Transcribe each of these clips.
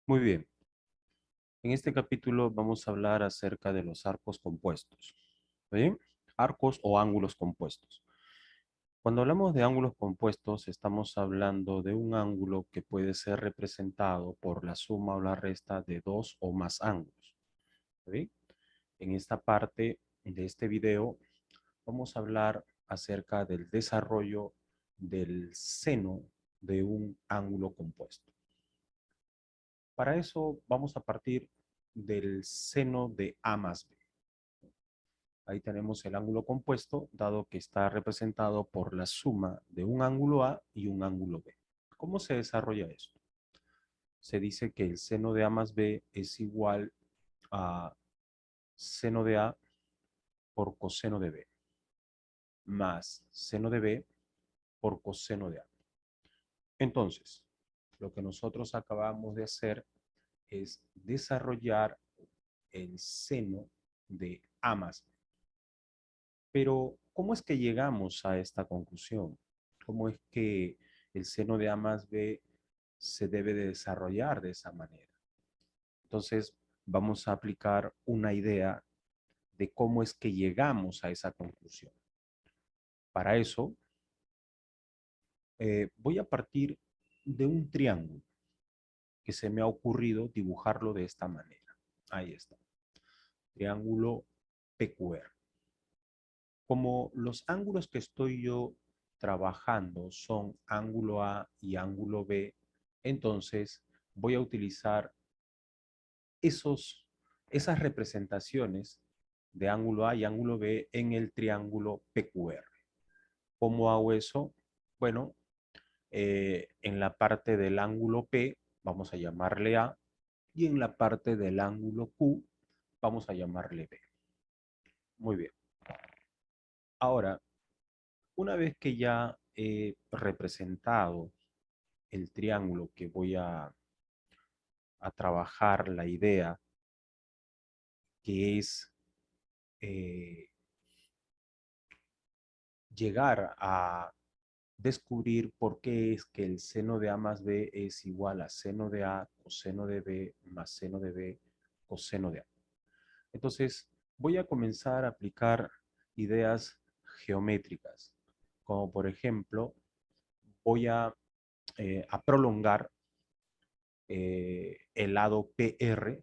Muy bien. En este capítulo vamos a hablar acerca de los arcos compuestos. ¿Bien? Arcos o ángulos compuestos. Cuando hablamos de ángulos compuestos, estamos hablando de un ángulo que puede ser representado por la suma o la resta de dos o más ángulos. ¿Bien? En esta parte de este video vamos a hablar acerca del desarrollo del seno de un ángulo compuesto. Para eso vamos a partir del seno de A más B. Ahí tenemos el ángulo compuesto, dado que está representado por la suma de un ángulo A y un ángulo B. ¿Cómo se desarrolla esto? Se dice que el seno de A más B es igual a seno de A por coseno de B, más seno de B por coseno de A. Entonces, lo que nosotros acabamos de hacer es desarrollar el seno de A más B. Pero, ¿cómo es que llegamos a esta conclusión? ¿Cómo es que el seno de A más B se debe de desarrollar de esa manera? Entonces, vamos a aplicar una idea de cómo es que llegamos a esa conclusión. Para eso, voy a partir de un triángulo que se me ha ocurrido dibujarlo de esta manera. Ahí está. Triángulo PQR. Como los ángulos que estoy yo trabajando son ángulo A y ángulo B, entonces voy a utilizar esas representaciones de ángulo A y ángulo B en el triángulo PQR. ¿Cómo hago eso? Bueno, en la parte del ángulo P vamos a llamarle A y en la parte del ángulo Q vamos a llamarle B. Muy bien. Ahora, una vez que ya he representado el triángulo que voy a trabajar la idea, que es eh, llegar a descubrir por qué es que el seno de A más B es igual a seno de A coseno de B más seno de B coseno de A. Entonces, voy a comenzar a aplicar ideas geométricas, como por ejemplo, voy a prolongar el lado PR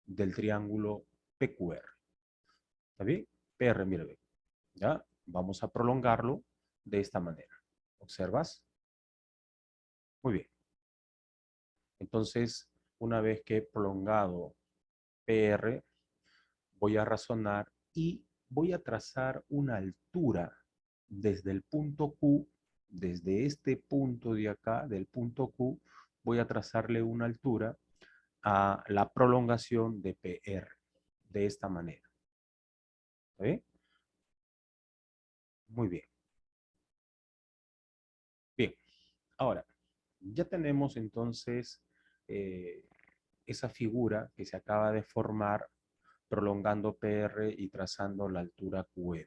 del triángulo PQR. ¿Está bien? PR, mira, ve. ¿Ya? Vamos a prolongarlo de esta manera. ¿Observas? Muy bien. Entonces, una vez que he prolongado PR, voy a razonar y voy a trazar una altura desde el punto Q, desde este punto de acá, del punto Q, voy a trazarle una altura a la prolongación de PR, de esta manera. ¿Está bien? Muy bien. Bien, ahora, ya tenemos entonces eh, esa figura que se acaba de formar prolongando PR y trazando la altura QM.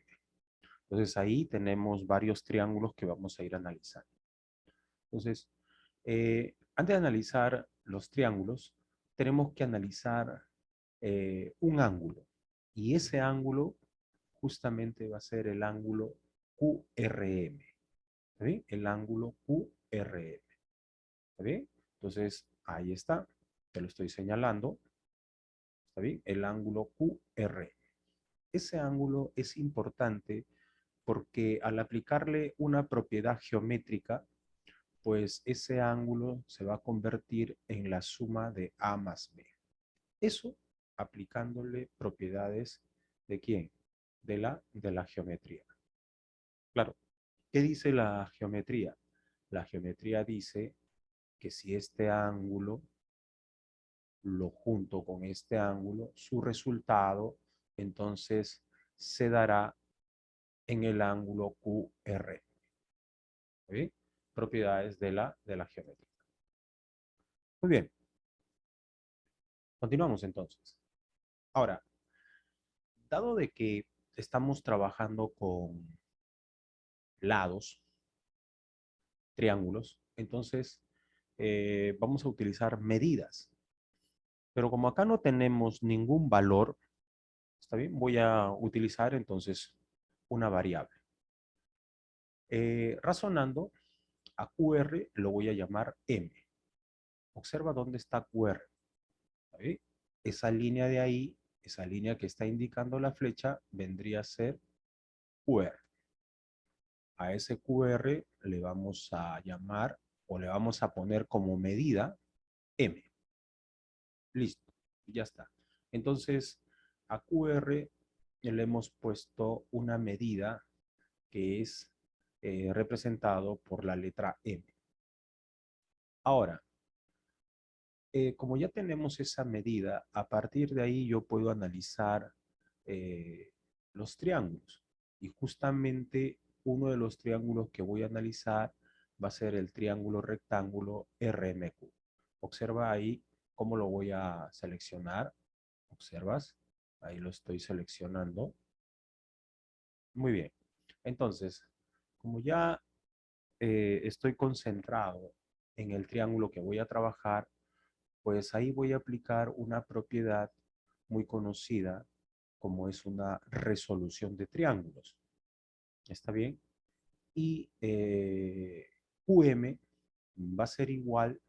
Entonces ahí tenemos varios triángulos que vamos a ir analizando. Entonces, antes de analizar los triángulos, tenemos que analizar un ángulo. Y ese ángulo justamente va a ser el ángulo QRM. ¿Está bien? El ángulo QRM. ¿Está bien? Entonces, ahí está. Te lo estoy señalando. ¿Está bien? El ángulo QRM. Ese ángulo es importante porque al aplicarle una propiedad geométrica, pues ese ángulo se va a convertir en la suma de A más B. Eso aplicándole propiedades ¿de quién? De la geometría. Claro, ¿qué dice la geometría? La geometría dice que si este ángulo lo junto con este ángulo, su resultado entonces se dará en el ángulo QR. ¿Sí? Propiedades de la geometría. Muy bien, continuamos entonces. Ahora, dado de que estamos trabajando con lados, triángulos, entonces vamos a utilizar medidas. Pero como acá no tenemos ningún valor, ¿está bien? Voy a utilizar entonces una variable. Razonando, a QR lo voy a llamar M. Observa dónde está QR. ¿Está bien? Esa línea de ahí, esa línea que está indicando la flecha, vendría a ser QR. A ese QR le vamos a llamar o le vamos a poner como medida M. Listo, ya está. Entonces, a QR le hemos puesto una medida que es representado por la letra M. Ahora, como ya tenemos esa medida, a partir de ahí yo puedo analizar eh, los triángulos. Y justamente uno de los triángulos que voy a analizar va a ser el triángulo rectángulo RMQ. Observa ahí cómo lo voy a seleccionar. ¿Observas? Ahí lo estoy seleccionando. Muy bien. Entonces, como ya estoy concentrado en el triángulo que voy a trabajar, pues ahí voy a aplicar una propiedad muy conocida como es una resolución de triángulos. ¿Está bien? Y QM va a ser igual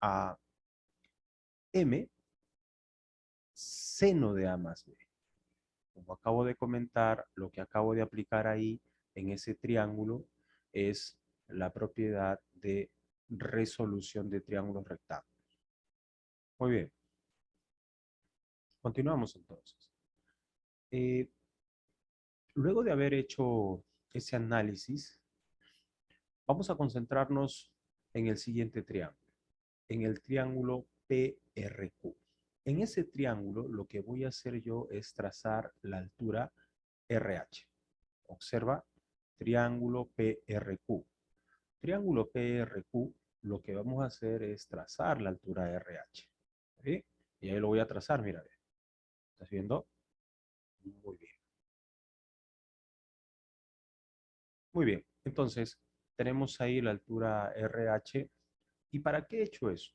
a M seno de A más B. Como acabo de comentar, lo que acabo de aplicar ahí en ese triángulo es la propiedad de resolución de triángulos rectángulos. Muy bien. Continuamos entonces. Eh, Luego de haber hecho ese análisis, vamos a concentrarnos en el siguiente triángulo, en el triángulo PRQ. En ese triángulo lo que voy a hacer yo es trazar la altura RH. Observa, triángulo PRQ. Triángulo PRQ, lo que vamos a hacer es trazar la altura RH. ¿Sí? Y ahí lo voy a trazar, mira. ¿Estás viendo? Muy bien. Muy bien. Entonces, tenemos ahí la altura RH. ¿Y para qué he hecho eso?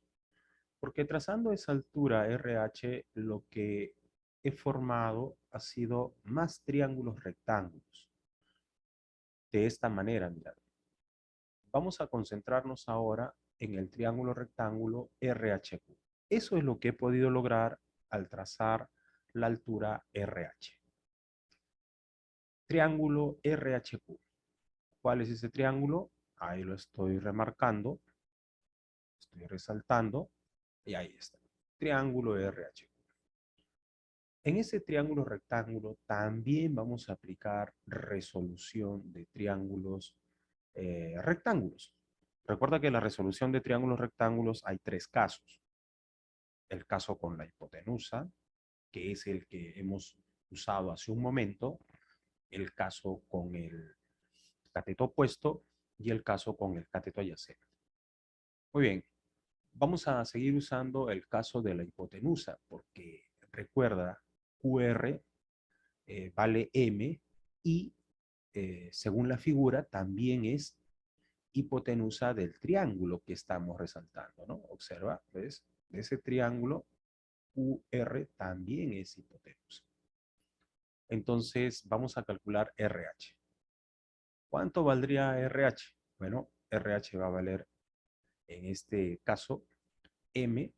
Porque trazando esa altura RH, lo que he formado ha sido más triángulos rectángulos. De esta manera, mirad. Vamos a concentrarnos ahora en el triángulo rectángulo RHQ. Eso es lo que he podido lograr al trazar la altura RH. Triángulo RHQ. ¿Cuál es ese triángulo? Ahí lo estoy remarcando, estoy resaltando, y ahí está. Triángulo RHQ. En ese triángulo rectángulo también vamos a aplicar resolución de triángulos rectángulos. Recuerda que en la resolución de triángulos rectángulos hay tres casos. El caso con la hipotenusa, que es el que hemos usado hace un momento, el caso con el cateto opuesto y el caso con el cateto adyacente. Muy bien, vamos a seguir usando el caso de la hipotenusa, porque recuerda, QR vale M y según la figura también es hipotenusa del triángulo que estamos resaltando, ¿no? Observa, ¿ves? Ese triángulo QR también es hipotenusa. Entonces vamos a calcular RH. ¿Cuánto valdría RH? Bueno, RH va a valer en este caso M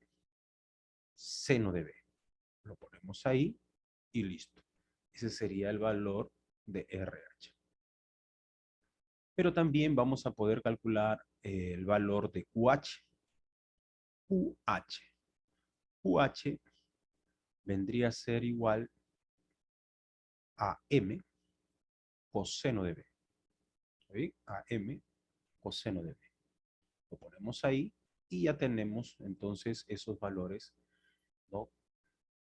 seno de B. Lo ponemos ahí y listo. Ese sería el valor de RH. Pero también vamos a poder calcular el valor de QH. QH. QH vendría a ser igual a M coseno de B. ¿Sí? A M coseno de B. Lo ponemos ahí y ya tenemos entonces esos valores, ¿no?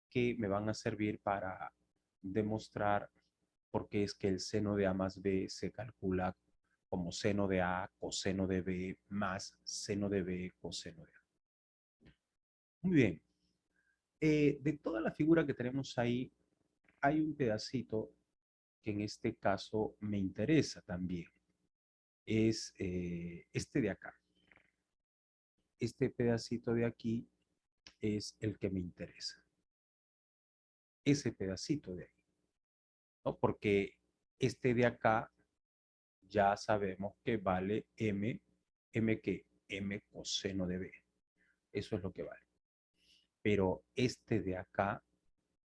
Que me van a servir para demostrar por qué es que el seno de A más B se calcula como seno de A coseno de B más seno de B coseno de A. Muy bien. De toda la figura que tenemos ahí, hay un pedacito que en este caso me interesa también. Es este de acá. Este pedacito de aquí es el que me interesa. Ese pedacito de ahí, ¿no? Porque este de acá ya sabemos que vale m que m coseno de b. Eso es lo que vale. Pero este de acá,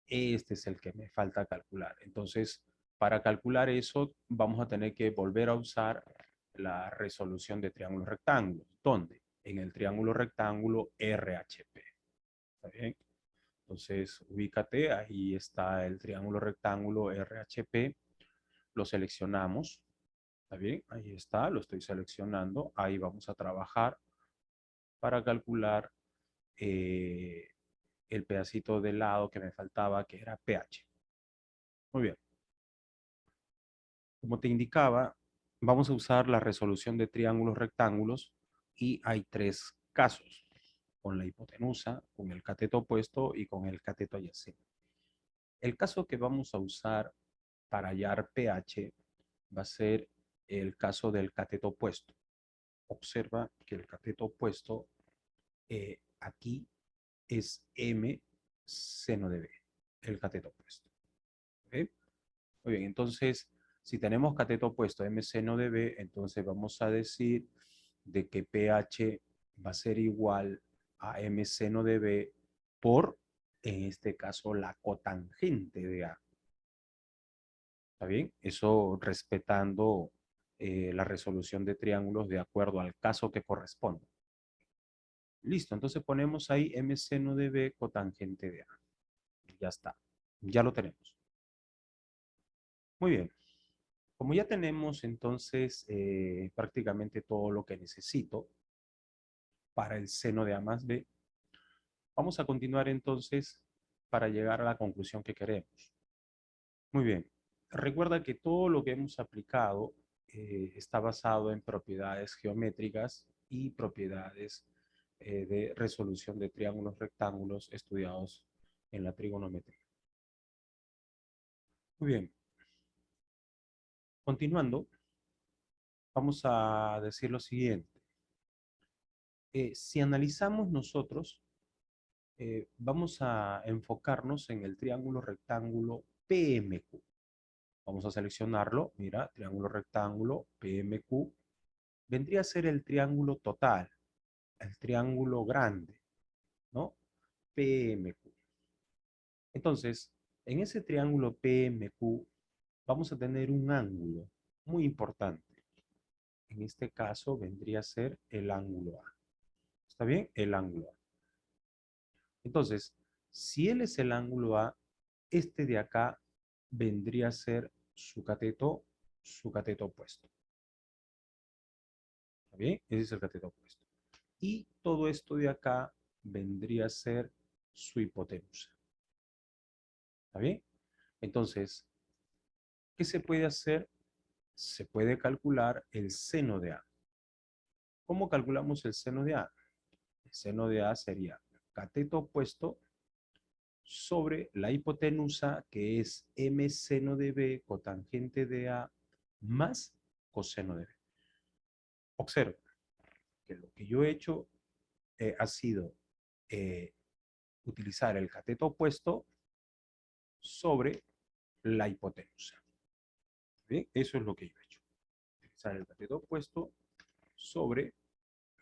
este es el que me falta calcular. Entonces, para calcular eso, vamos a tener que volver a usar la resolución de triángulos rectángulos. ¿Dónde? En el triángulo rectángulo RHP. ¿Está bien? Entonces, ubícate, ahí está el triángulo rectángulo RHP. Lo seleccionamos. ¿Está bien? Ahí está, lo estoy seleccionando. Ahí vamos a trabajar para calcular el pedacito de lado que me faltaba, que era pH. Muy bien. Como te indicaba, vamos a usar la resolución de triángulos rectángulos y hay tres casos, con la hipotenusa, con el cateto opuesto y con el cateto adyacente. El caso que vamos a usar para hallar pH va a ser el caso del cateto opuesto. Observa que el cateto opuesto aquí es M seno de B, el cateto opuesto. ¿Okay? Muy bien, entonces, si tenemos cateto opuesto M seno de B, entonces vamos a decir de que pH va a ser igual a M seno de B por, en este caso, la cotangente de A. ¿Está bien? Eso respetando la resolución de triángulos de acuerdo al caso que corresponde. Listo, entonces ponemos ahí M seno de B cotangente de A. Ya está, ya lo tenemos. Muy bien. Como ya tenemos entonces prácticamente todo lo que necesito para el seno de A más B, vamos a continuar entonces para llegar a la conclusión que queremos. Muy bien. Recuerda que todo lo que hemos aplicado está basado en propiedades geométricas y propiedades de resolución de triángulos rectángulos estudiados en la trigonometría. Muy bien. Continuando, vamos a decir lo siguiente. Si analizamos nosotros, vamos a enfocarnos en el triángulo rectángulo PMQ. Vamos a seleccionarlo. Mira, triángulo rectángulo PMQ. Vendría a ser el triángulo total, el triángulo grande, ¿no? PMQ. Entonces, en ese triángulo PMQ vamos a tener un ángulo muy importante. En este caso vendría a ser el ángulo A. ¿Está bien? El ángulo A. Entonces, si él es el ángulo A, este de acá vendría a ser su cateto opuesto. ¿Está bien? Ese es el cateto opuesto. Y todo esto de acá vendría a ser su hipotenusa. ¿Está bien? Entonces, ¿qué se puede hacer? Se puede calcular el seno de A. ¿Cómo calculamos el seno de A? El seno de A sería cateto opuesto sobre la hipotenusa, que es m seno de B cotangente de A más coseno de B. Observa que lo que yo he hecho ha sido utilizar el cateto opuesto sobre la hipotenusa. ¿Bien? Eso es lo que yo he hecho. Utilizar el cateto opuesto sobre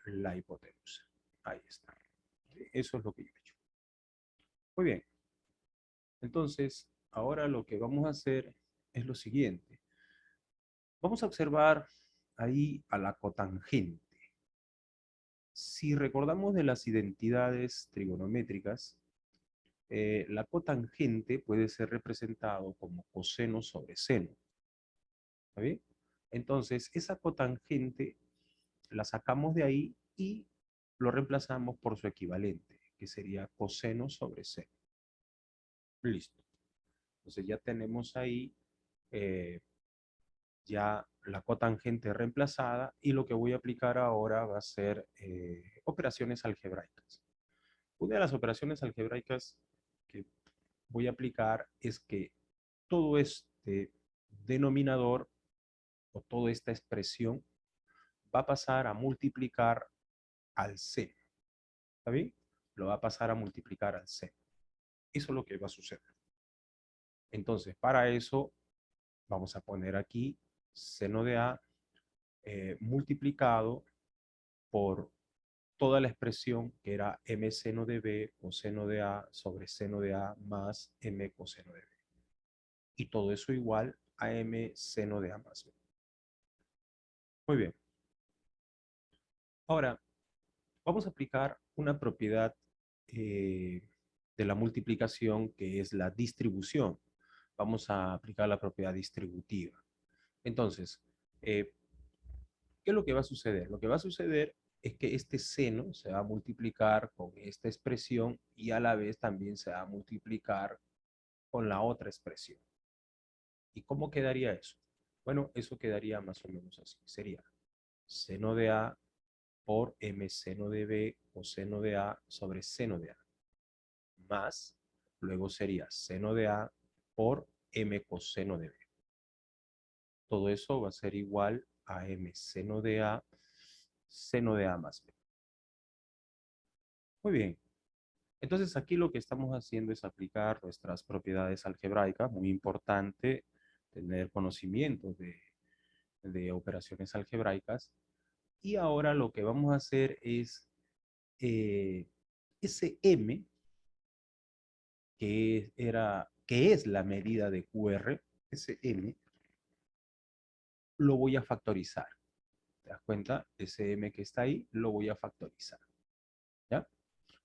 la hipotenusa. Ahí está. ¿Bien? Eso es lo que yo he hecho. Muy bien. Entonces, ahora lo que vamos a hacer es lo siguiente. Vamos a observar ahí a la cotangente. Si recordamos de las identidades trigonométricas, la cotangente puede ser representado como coseno sobre seno. ¿Está bien? Entonces, esa cotangente la sacamos de ahí y lo reemplazamos por su equivalente, que sería coseno sobre seno. Listo. Entonces ya tenemos ahí eh, ya la cotangente reemplazada y lo que voy a aplicar ahora va a ser operaciones algebraicas. Una de las operaciones algebraicas que voy a aplicar es que todo este denominador o toda esta expresión va a pasar a multiplicar al seno. ¿Está bien? lo va a pasar a multiplicar al seno. Eso es lo que va a suceder. Entonces, para eso, vamos a poner aquí seno de A multiplicado por toda la expresión que era m seno de B coseno de A sobre seno de A más m coseno de B. Y todo eso igual a m seno de A más B. Muy bien. Ahora, vamos a aplicar una propiedad de la multiplicación que es la distribución. Vamos a aplicar la propiedad distributiva. Entonces, ¿qué es lo que va a suceder? Lo que va a suceder es que este seno se va a multiplicar con esta expresión y a la vez también se va a multiplicar con la otra expresión. ¿Y cómo quedaría eso? Bueno, eso quedaría más o menos así. Sería seno de A por m seno de B coseno de A sobre seno de A. Más, luego sería seno de A por m coseno de B. Todo eso va a ser igual a m seno de A más B. Muy bien. Entonces aquí lo que estamos haciendo es aplicar nuestras propiedades algebraicas. Muy importante tener conocimiento de operaciones algebraicas. Y ahora lo que vamos a hacer es ese m, que es la medida de QR, ese m, lo voy a factorizar. ¿Te das cuenta? Ese m que está ahí, lo voy a factorizar. ¿Ya?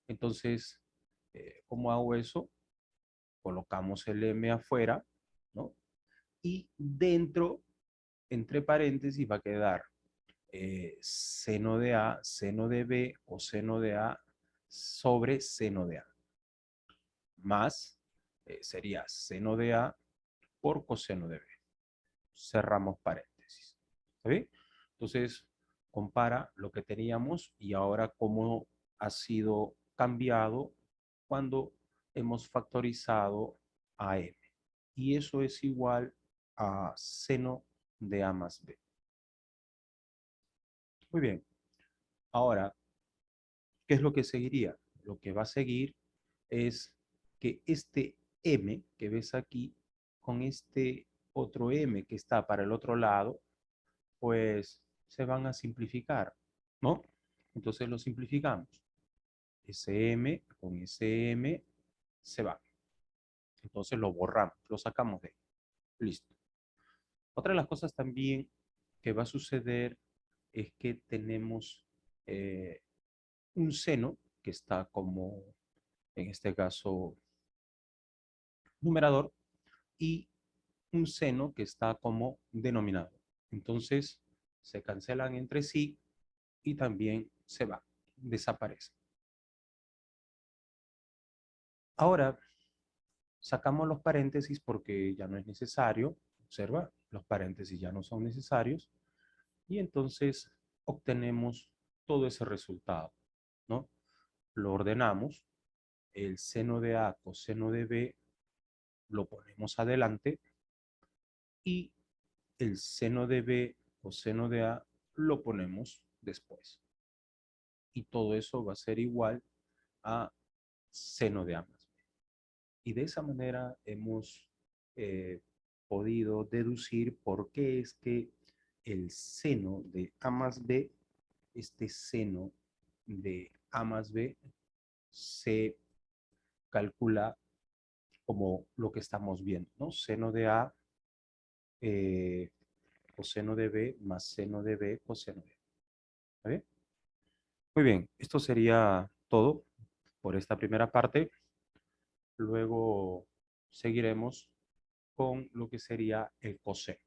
Entonces, ¿cómo hago eso? Colocamos el m afuera, ¿no? Y dentro, entre paréntesis, va a quedar seno de A, seno de B o seno de A sobre seno de A. Más sería seno de A por coseno de B. Cerramos paréntesis. ¿Está bien? Entonces, compara lo que teníamos y ahora cómo ha sido cambiado cuando hemos factorizado a m. Y eso es igual a seno de A más B. Muy bien. Ahora, ¿qué es lo que seguiría? Lo que va a seguir es que este m que ves aquí, con este otro m que está para el otro lado, pues se van a simplificar, ¿no? Entonces lo simplificamos. Ese m con ese m se va. Entonces lo borramos, lo sacamos de ahí. Listo. Otra de las cosas también que va a suceder es que tenemos un seno que está como, en este caso, numerador y un seno que está como denominador. Entonces, se cancelan entre sí y también se va, desaparece. Ahora, sacamos los paréntesis porque ya no es necesario. Observa, los paréntesis ya no son necesarios. Y entonces obtenemos todo ese resultado, ¿no? Lo ordenamos. El seno de A coseno de B lo ponemos adelante y el seno de B coseno de A lo ponemos después. Y todo eso va a ser igual a seno de A más B. Y de esa manera hemos podido deducir por qué es que el seno de A más B, este seno de A más B, se calcula como lo que estamos viendo, ¿no? Seno de A coseno de B más seno de B coseno de A. ¿Está bien? Muy bien, esto sería todo por esta primera parte. Luego seguiremos con lo que sería el coseno.